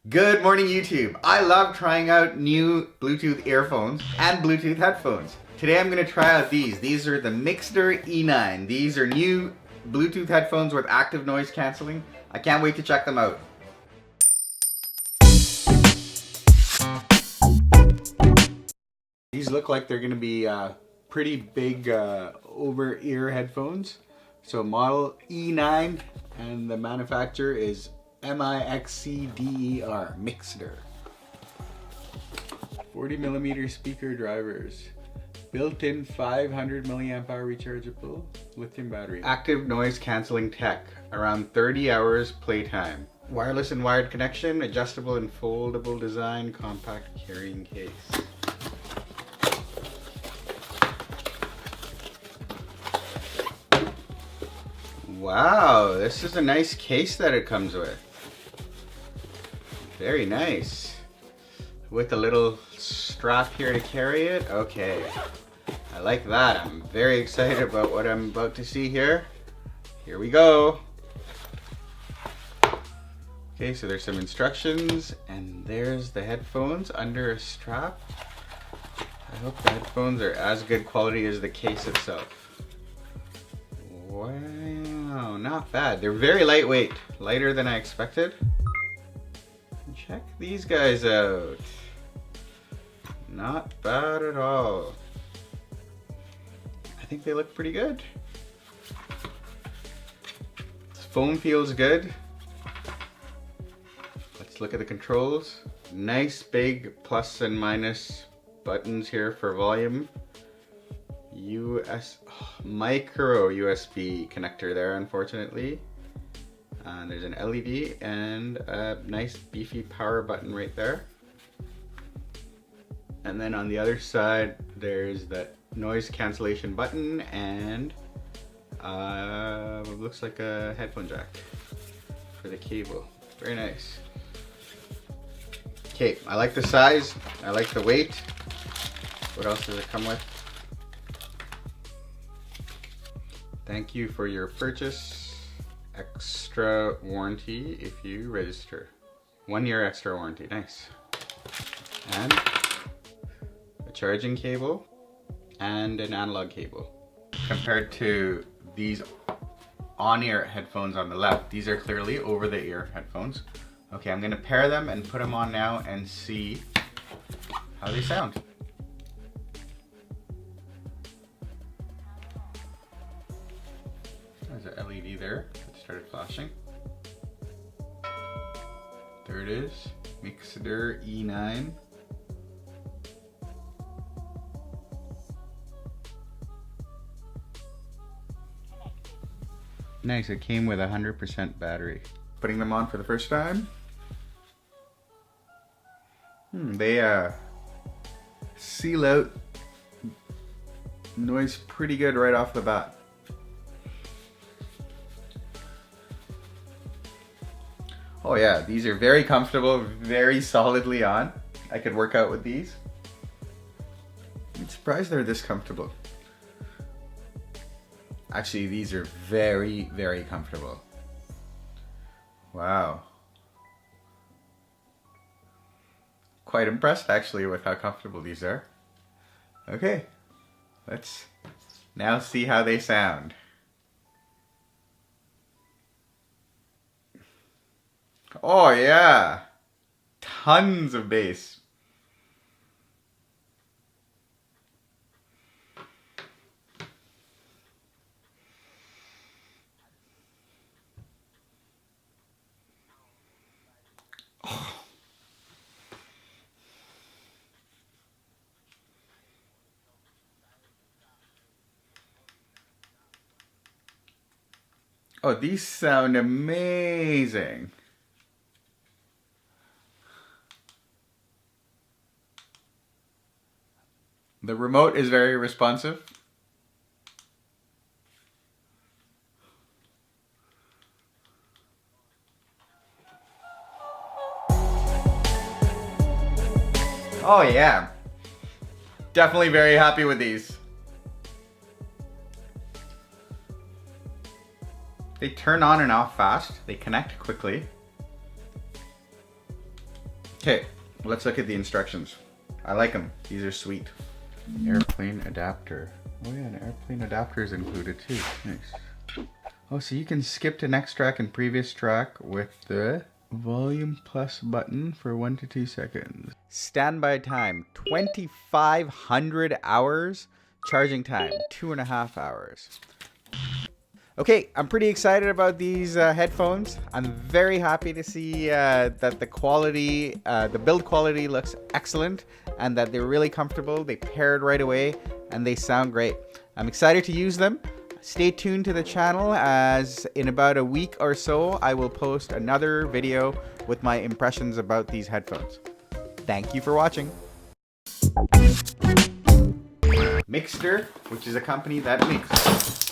Good morning, YouTube. I love trying out new Bluetooth earphones and Bluetooth headphones. Today I'm going to try out these. These are the Mixcder E9. These are new Bluetooth headphones with active noise cancelling. I can't wait to check them out. These look like they're going to be pretty big over-ear headphones. So model E9 and the manufacturer is Mixcder, Mixcder. 40mm speaker drivers. Built-in 500 milliamp hour rechargeable lithium battery. Active noise cancelling tech. Around 30 hours playtime. Wireless and wired connection, adjustable and foldable design, compact carrying case. Wow, this is a nice case that it comes with. Very nice. With a little strap here to carry it. Okay, I like that. I'm very excited about what I'm about to see here. Here we go. Okay, so there's some instructions and there's the headphones under a strap. I hope the headphones are as good quality as the case itself. Wow, not bad. They're very lightweight, lighter than I expected. Check these guys out. Not bad at all. I think they look pretty good. This foam feels good. Let's look at the controls. Nice big plus and minus buttons here for volume. Micro USB connector there, unfortunately. There's an LED and a nice beefy power button right there. And then on the other side, there's that noise cancellation button and what looks like a headphone jack for the cable. Very nice. Okay, I like the size. I like the weight. What else does it come with? Thank you for your purchase. Extra warranty if you register. 1 year extra warranty, nice. And a charging cable and an analog cable. Compared to these on-ear headphones on the left, these are clearly over-the-ear headphones. Okay, I'm gonna pair them and put them on now and see how they sound. There's an LED there. Started flashing. There it is, Mixcder E9. Nice, it came with 100% battery. Putting them on for the first time. They seal out noise pretty good right off the bat. Oh yeah, these are very comfortable, very solidly on. I could work out with these. I'm surprised they're this comfortable. Actually, these are very, very comfortable. Wow. Quite impressed actually with how comfortable these are. Okay, let's now see how they sound. Oh yeah, tons of bass. Oh, these sound amazing. The remote is very responsive. Oh yeah, definitely very happy with these. They turn on and off fast. They connect quickly. Okay, let's look at the instructions. I like them. These are sweet. Airplane adapter. Oh yeah, an airplane adapter is included too. Nice. Oh, so you can skip to next track and previous track with the volume plus button for 1 to 2 seconds. Standby time, 2,500 hours. Charging time, 2.5 hours. Okay, I'm pretty excited about these headphones. I'm very happy to see that the quality, the build quality looks excellent and that they're really comfortable. They paired right away and they sound great. I'm excited to use them. Stay tuned to the channel as in about a week or so, I will post another video with my impressions about these headphones. Thank you for watching. Mixcder, which is a company that makes